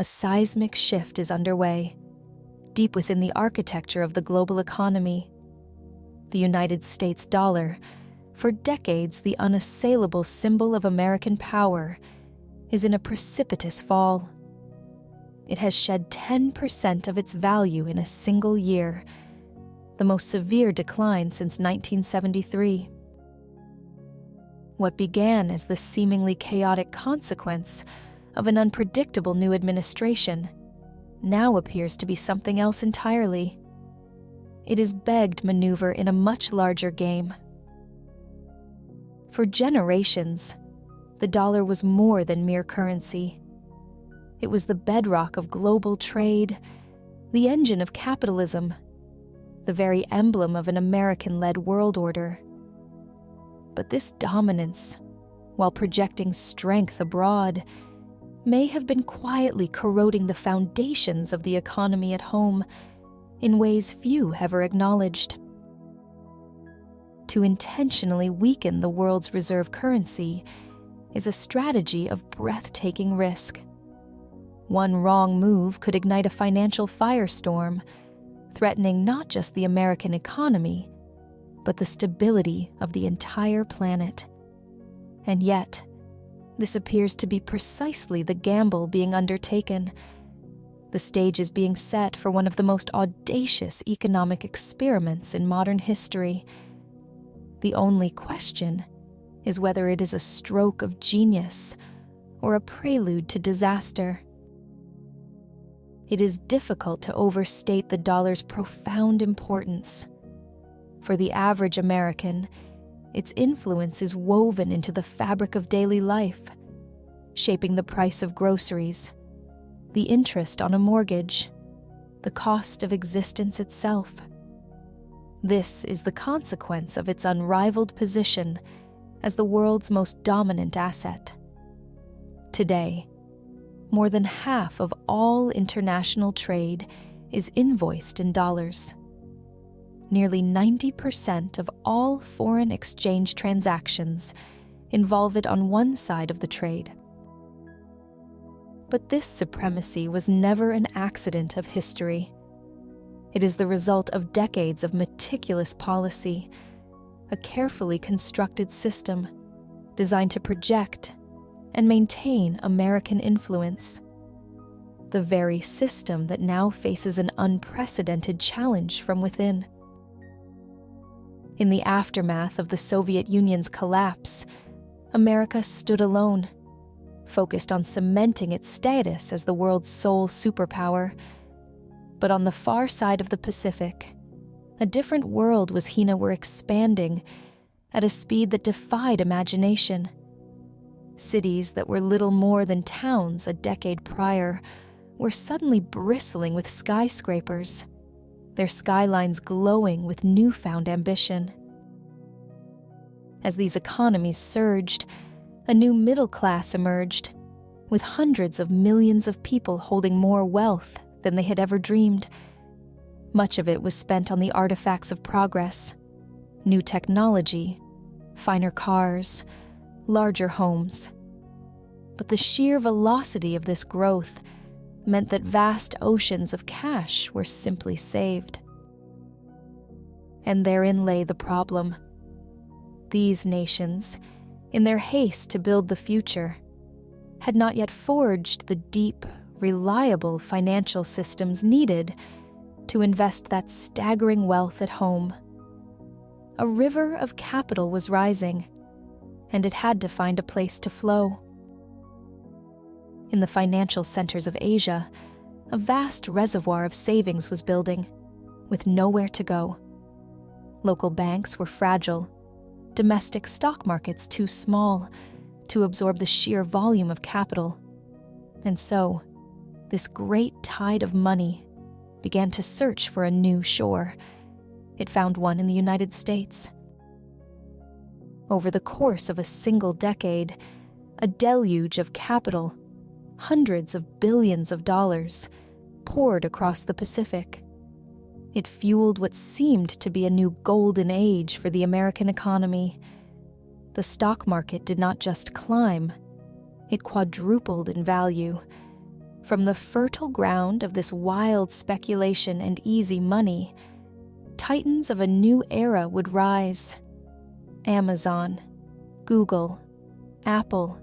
a seismic shift is underway, deep within the architecture of the global economy. The United States dollar, for decades the unassailable symbol of American power, is in a precipitous fall. It has shed 10% of its value in a single year, the most severe decline since 1973. What began as the seemingly chaotic consequence of an unpredictable new administration now appears to be something else entirely. It is begged maneuver in a much larger game. For generations, the dollar was more than mere currency. It was the bedrock of global trade, the engine of capitalism, the very emblem of an American-led world order. But this dominance, while projecting strength abroad, may have been quietly corroding the foundations of the economy at home in ways few ever acknowledged. To intentionally weaken the world's reserve currency is a strategy of breathtaking risk. One wrong move could ignite a financial firestorm, threatening not just the American economy, but the stability of the entire planet. And yet, this appears to be precisely the gamble being undertaken. The stage is being set for one of the most audacious economic experiments in modern history. The only question is whether it is a stroke of genius or a prelude to disaster. It is difficult to overstate the dollar's profound importance. For the average American, its influence is woven into the fabric of daily life, shaping the price of groceries, the interest on a mortgage, the cost of existence itself. This is the consequence of its unrivaled position as the world's most dominant asset. Today, more than half of all international trade is invoiced in dollars. Nearly 90% of all foreign exchange transactions involve it on one side of the trade. But this supremacy was never an accident of history. It is the result of decades of meticulous policy, a carefully constructed system designed to project and maintain American influence. The very system that now faces an unprecedented challenge from within. In the aftermath of the Soviet Union's collapse, America stood alone, focused on cementing its status as the world's sole superpower. But on the far side of the Pacific, a different world were expanding at a speed that defied imagination. Cities that were little more than towns a decade prior were suddenly bristling with skyscrapers, their skylines glowing with newfound ambition. As these economies surged, a new middle class emerged, with hundreds of millions of people holding more wealth than they had ever dreamed. Much of it was spent on the artifacts of progress, new technology, finer cars, larger homes. But the sheer velocity of this growth meant that vast oceans of cash were simply saved. And therein lay the problem. These nations, in their haste to build the future, had not yet forged the deep, reliable financial systems needed to invest that staggering wealth at home. A river of capital was rising, and it had to find a place to flow. In the financial centers of Asia, a vast reservoir of savings was building, with nowhere to go. Local banks were fragile, domestic stock markets too small to absorb the sheer volume of capital. And so, this great tide of money began to search for a new shore. It found one in the United States. Over the course of a single decade, a deluge of capital, hundreds of billions of dollars, poured across the Pacific. It fueled what seemed to be a new golden age for the American economy. The stock market did not just climb, it quadrupled in value, From the fertile ground of this wild speculation and easy money, titans of a new era would rise. Amazon, Google, Apple.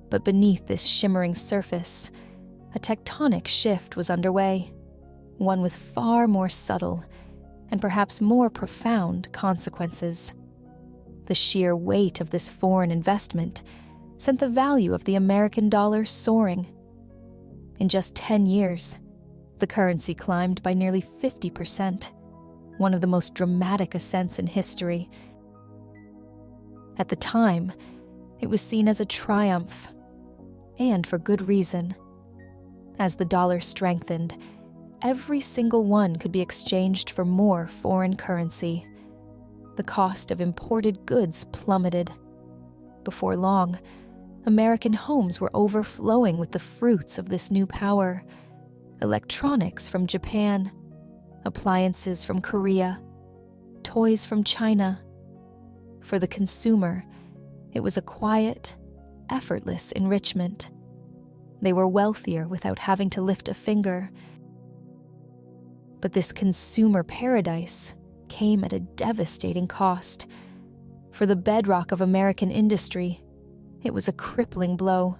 But beneath this shimmering surface, a tectonic shift was underway, one with far more subtle and perhaps more profound consequences. The sheer weight of this foreign investment sent the value of the American dollar soaring. In just 10 years, the currency climbed by nearly 50%, one of the most dramatic ascents in history. At the time, it was seen as a triumph, and for good reason. As the dollar strengthened, every single one could be exchanged for more foreign currency. The cost of imported goods plummeted. Before long, American homes were overflowing with the fruits of this new power. Electronics from Japan, appliances from Korea, toys from China. For the consumer, it was a quiet, effortless enrichment. They were wealthier without having to lift a finger. But this consumer paradise came at a devastating cost. For the bedrock of American industry, it was a crippling blow.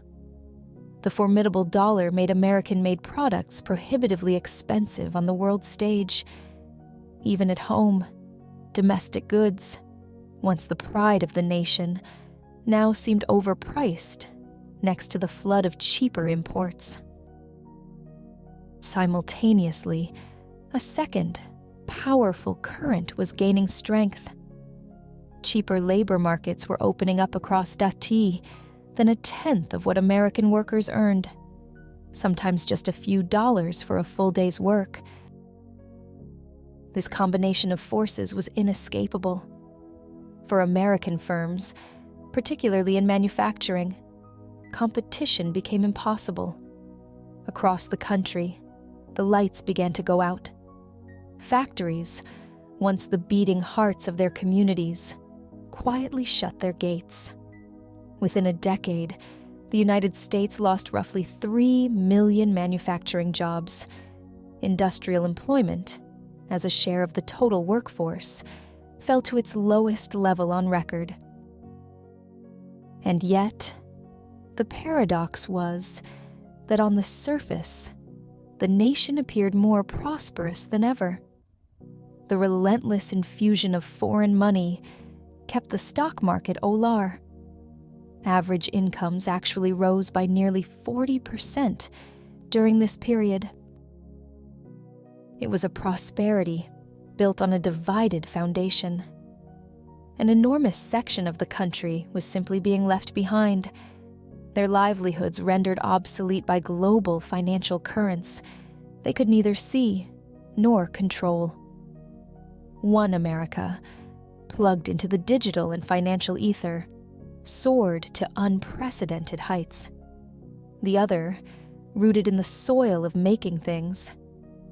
The formidable dollar made American-made products prohibitively expensive on the world stage. Even at home, domestic goods, once the pride of the nation, now seemed overpriced next to the flood of cheaper imports. Simultaneously, a second, powerful current was gaining strength. Cheaper labor markets were opening up across Dati than a tenth of what American workers earned, sometimes just a few dollars for a full day's work. This combination of forces was inescapable. For American firms, particularly in manufacturing, competition became impossible. Across the country, the lights began to go out. Factories, once the beating hearts of their communities, quietly shut their gates. Within a decade, the United States lost roughly 3 million manufacturing jobs. Industrial employment, as a share of the total workforce, fell to its lowest level on record. And yet, the paradox was that on the surface, the nation appeared more prosperous than ever. The relentless infusion of foreign money kept the stock market au-lar. Average incomes actually rose by nearly 40% during this period. It was a prosperity built on a divided foundation. An enormous section of the country was simply being left behind, their livelihoods rendered obsolete by global financial currents they could neither see nor control. One America, plugged into the digital and financial ether, soared to unprecedented heights. The other, rooted in the soil of making things,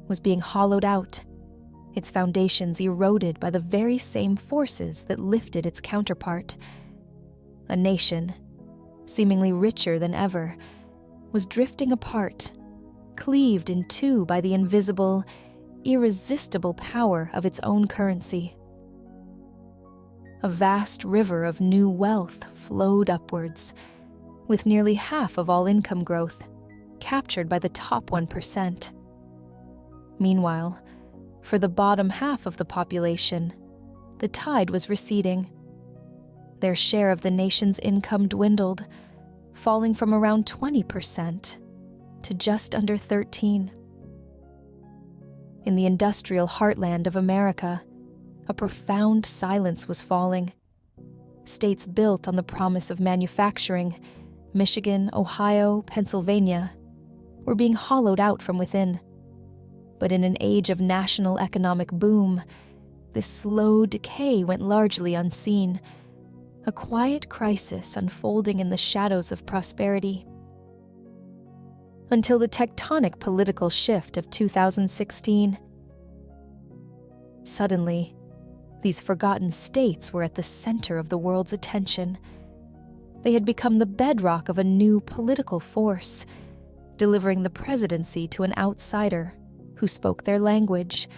was being hollowed out, its foundations eroded by the very same forces that lifted its counterpart. A nation, seemingly richer than ever, was drifting apart, cleaved in two by the invisible, irresistible power of its own currency. A vast river of new wealth flowed upwards, with nearly half of all income growth captured by the top 1%. Meanwhile, for the bottom half of the population, the tide was receding. Their share of the nation's income dwindled, falling from around 20% to just under 13%. In the industrial heartland of America, a profound silence was falling. States built on the promise of manufacturing, Michigan, Ohio, Pennsylvania, were being hollowed out from within. But in an age of national economic boom, this slow decay went largely unseen, a quiet crisis unfolding in the shadows of prosperity. Until the tectonic political shift of 2016. Suddenly, these forgotten states were at the center of the world's attention. They had become the bedrock of a new political force, delivering the presidency to an outsider who spoke their language.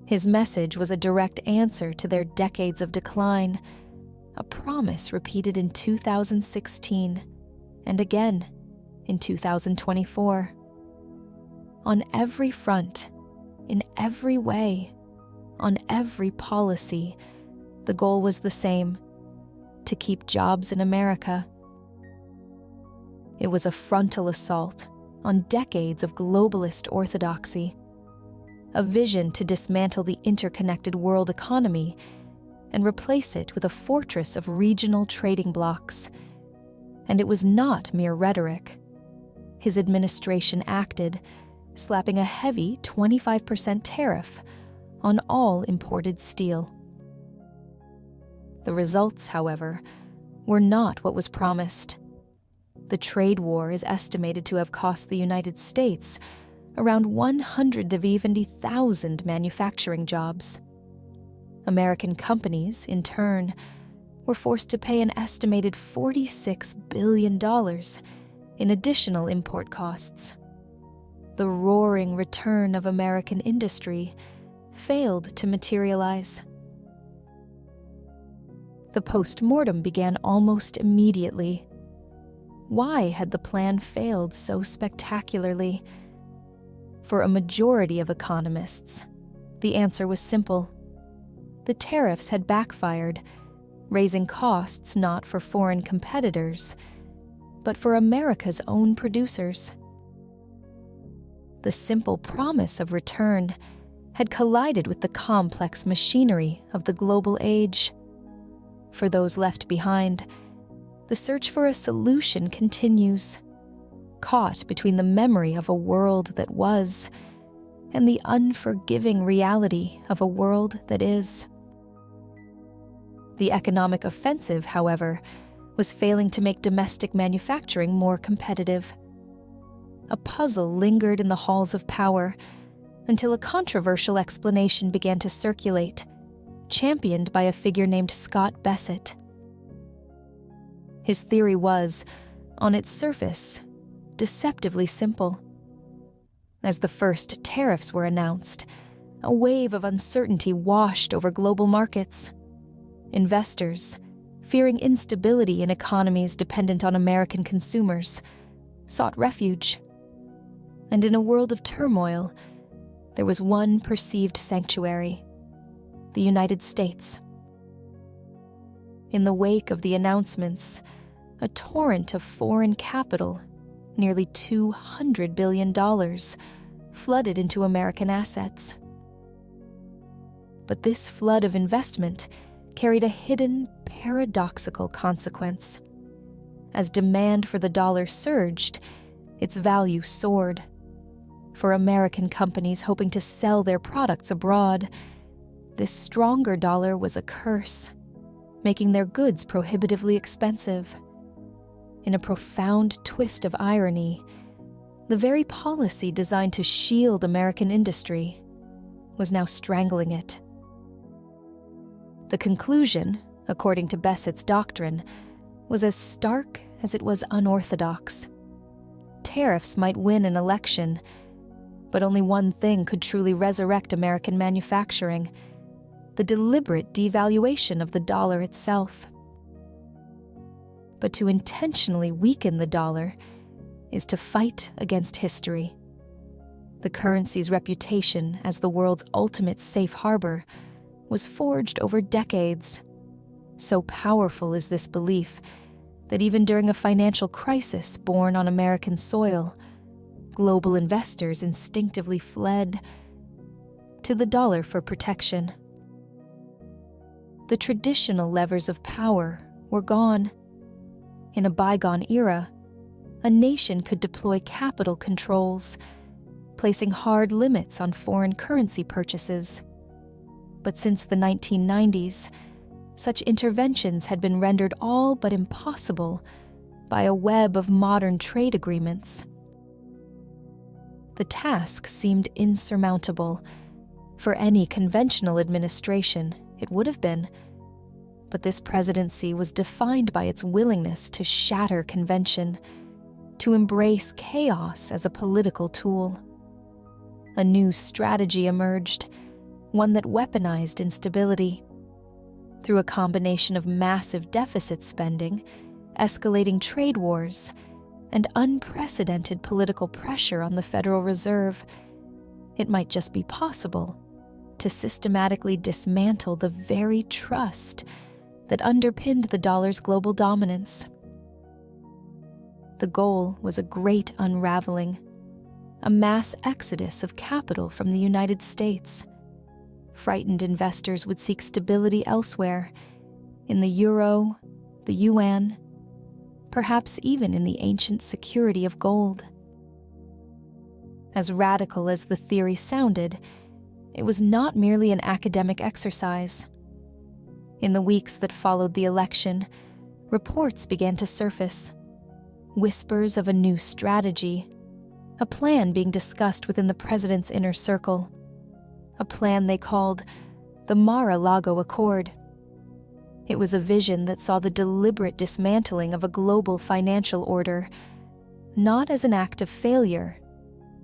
His message was a direct answer to their decades of decline, a promise repeated in 2016 and again in 2024. On every front, in every way, on every policy, the goal was the same: to keep jobs in America. It was a frontal assault on decades of globalist orthodoxy, a vision to dismantle the interconnected world economy and replace it with a fortress of regional trading blocs. And it was not mere rhetoric. His administration acted, slapping a heavy 25% tariff on all imported steel. The results, however, were not what was promised. The trade war is estimated to have cost the United States around 170,000 manufacturing jobs. American companies, in turn, were forced to pay an estimated $46 billion in additional import costs. The roaring return of American industry failed to materialize. The post-mortem began almost immediately. Why had the plan failed so spectacularly? For a majority of economists, the answer was simple. The tariffs had backfired, raising costs not for foreign competitors, but for America's own producers. The simple promise of return had collided with the complex machinery of the global age. For those left behind, the search for a solution continues, caught between the memory of a world that was and the unforgiving reality of a world that is. The economic offensive, however, was failing to make domestic manufacturing more competitive. A puzzle lingered in the halls of power until a controversial explanation began to circulate, championed by a figure named Scott Bessett. His theory was, on its surface, deceptively simple. As the first tariffs were announced, a wave of uncertainty washed over global markets. Investors, fearing instability in economies dependent on American consumers, sought refuge. And in a world of turmoil, there was one perceived sanctuary: the United States. In the wake of the announcements, a torrent of foreign capital, nearly $200 billion, flooded into American assets. But this flood of investment carried a hidden, paradoxical consequence. As demand for the dollar surged, its value soared. For American companies hoping to sell their products abroad, this stronger dollar was a curse, making their goods prohibitively expensive. In a profound twist of irony, the very policy designed to shield American industry was now strangling it. The conclusion, according to Bessett's doctrine, was as stark as it was unorthodox. Tariffs might win an election, but only one thing could truly resurrect American manufacturing: the deliberate devaluation of the dollar itself. But to intentionally weaken the dollar is to fight against history. The currency's reputation as the world's ultimate safe harbor was forged over decades. So powerful is this belief that even during a financial crisis born on American soil, global investors instinctively fled to the dollar for protection. The traditional levers of power were gone. In a bygone era, a nation could deploy capital controls, placing hard limits on foreign currency purchases. But since the 1990s, such interventions had been rendered all but impossible by a web of modern trade agreements. The task seemed insurmountable. For any conventional administration, it would have been. But this presidency was defined by its willingness to shatter convention, to embrace chaos as a political tool. A new strategy emerged, one that weaponized instability. Through a combination of massive deficit spending, escalating trade wars, and unprecedented political pressure on the Federal Reserve, it might just be possible to systematically dismantle the very trust that underpinned the dollar's global dominance. The goal was a great unraveling, a mass exodus of capital from the United States. Frightened investors would seek stability elsewhere, in the euro, the yuan, perhaps even in the ancient security of gold. As radical as the theory sounded, it was not merely an academic exercise. In the weeks that followed the election, reports began to surface, whispers of a new strategy, a plan being discussed within the president's inner circle, a plan they called the Mar-a-Lago Accord. It was a vision that saw the deliberate dismantling of a global financial order, not as an act of failure,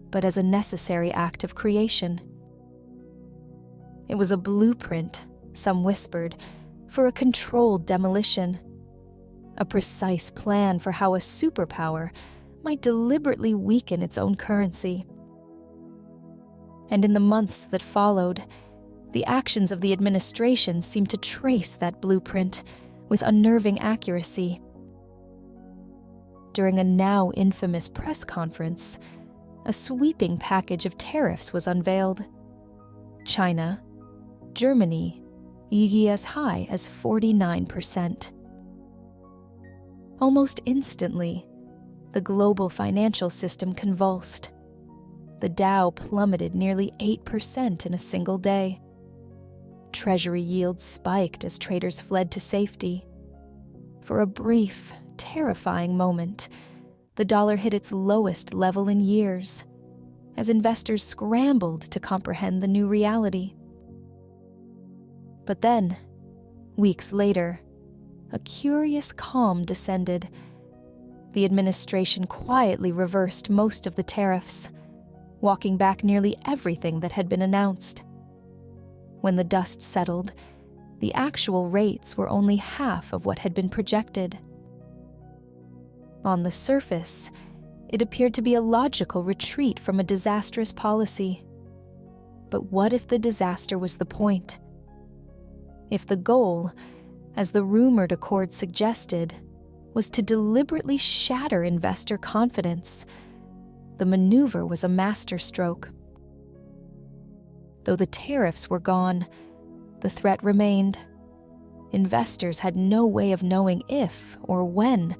but as a necessary act of creation. It was a blueprint, some whispered, for a controlled demolition, a precise plan for how a superpower might deliberately weaken its own currency. And in the months that followed, the actions of the administration seemed to trace that blueprint with unnerving accuracy. During a now infamous press conference, a sweeping package of tariffs was unveiled. China, Germany, each as high as 49%. Almost instantly, the global financial system convulsed. The Dow plummeted nearly 8% in a single day. Treasury yields spiked as traders fled to safety. For a brief, terrifying moment, the dollar hit its lowest level in years, as investors scrambled to comprehend the new reality. But then, weeks later, a curious calm descended. The administration quietly reversed most of the tariffs, walking back nearly everything that had been announced. When the dust settled, the actual rates were only half of what had been projected. On the surface, it appeared to be a logical retreat from a disastrous policy. But what if the disaster was the point? If the goal, as the rumored accord suggested, was to deliberately shatter investor confidence, the maneuver was a masterstroke. Though the tariffs were gone, the threat remained. Investors had no way of knowing if or when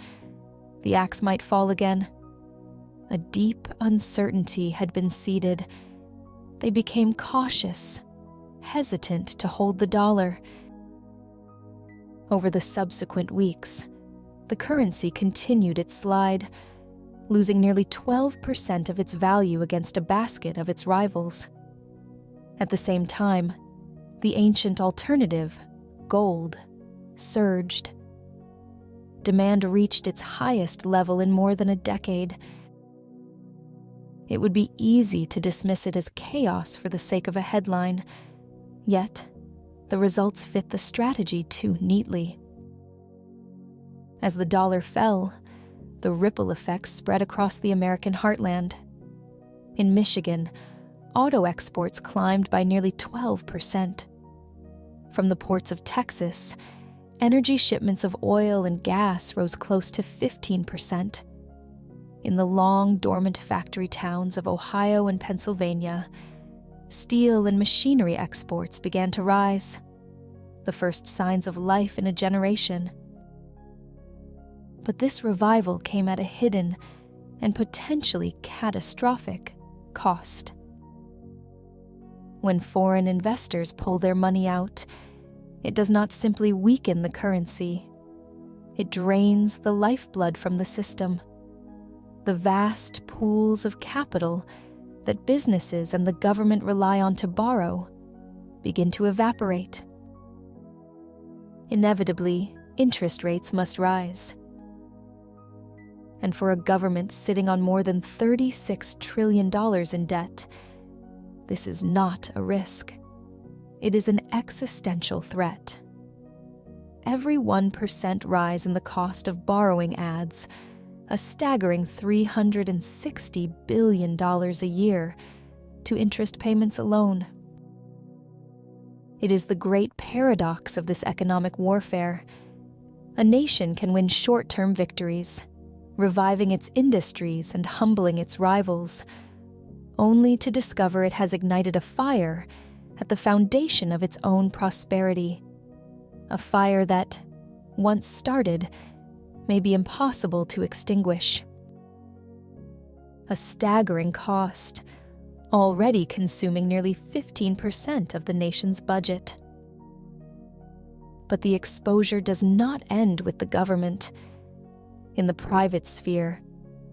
the axe might fall again. A deep uncertainty had been seeded. They became cautious, hesitant to hold the dollar. Over the subsequent weeks, the currency continued its slide, losing nearly 12% of its value against a basket of its rivals. At the same time, the ancient alternative, gold, surged. Demand reached its highest level in more than a decade. It would be easy to dismiss it as chaos for the sake of a headline, yet the results fit the strategy too neatly. As the dollar fell, the ripple effects spread across the American heartland. In Michigan, auto exports climbed by nearly 12%. From the ports of Texas, energy shipments of oil and gas rose close to 15%. In the long, dormant factory towns of Ohio and Pennsylvania, steel and machinery exports began to rise, the first signs of life in a generation. But this revival came at a hidden and potentially catastrophic cost. When foreign investors pull their money out, it does not simply weaken the currency. It drains the lifeblood from the system. The vast pools of capital that businesses and the government rely on to borrow begin to evaporate. Inevitably, interest rates must rise. And for a government sitting on more than $36 trillion in debt, this is not a risk. It is an existential threat. Every 1% rise in the cost of borrowing adds a staggering $360 billion a year to interest payments alone. It is the great paradox of this economic warfare. A nation can win short-term victories, reviving its industries and humbling its rivals, only to discover it has ignited a fire at the foundation of its own prosperity. A fire that, once started, may be impossible to extinguish. A staggering cost, already consuming nearly 15% of the nation's budget. But the exposure does not end with the government. In the private sphere,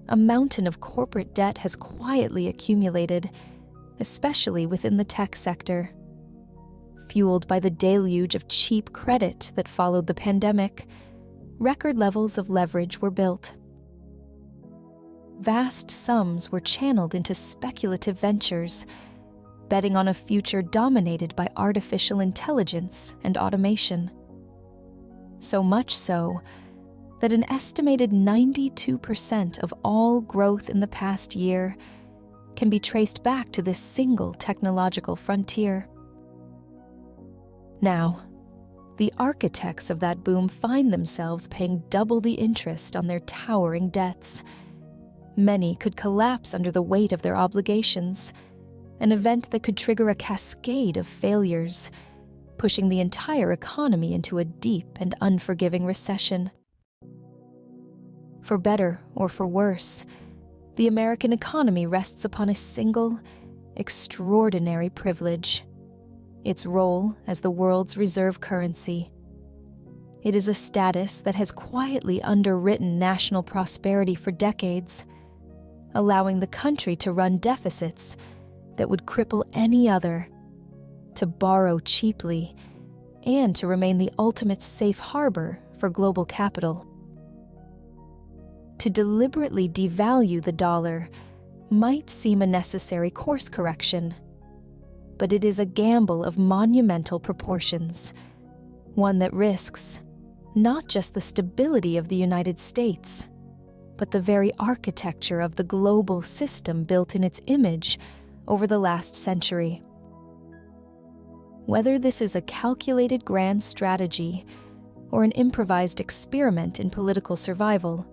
a mountain of corporate debt has quietly accumulated, especially within the tech sector. Fueled by the deluge of cheap credit that followed the pandemic, record levels of leverage were built. Vast sums were channeled into speculative ventures, betting on a future dominated by artificial intelligence and automation. So much so that an estimated 92% of all growth in the past year can be traced back to this single technological frontier. Now, the architects of that boom find themselves paying double the interest on their towering debts. Many could collapse under the weight of their obligations, an event that could trigger a cascade of failures, pushing the entire economy into a deep and unforgiving recession. For better or for worse, the American economy rests upon a single, extraordinary privilege: its role as the world's reserve currency. It is a status that has quietly underwritten national prosperity for decades, allowing the country to run deficits that would cripple any other, to borrow cheaply, and to remain the ultimate safe harbor for global capital. To deliberately devalue the dollar might seem a necessary course correction, but it is a gamble of monumental proportions, one that risks not just the stability of the United States, but the very architecture of the global system built in its image over the last century. Whether this is a calculated grand strategy or an improvised experiment in political survival,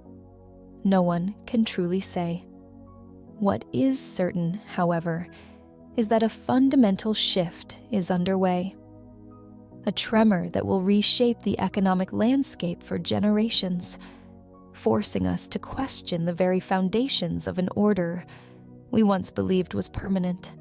no one can truly say. What is certain, however, is that a fundamental shift is underway. A tremor that will reshape the economic landscape for generations, forcing us to question the very foundations of an order we once believed was permanent.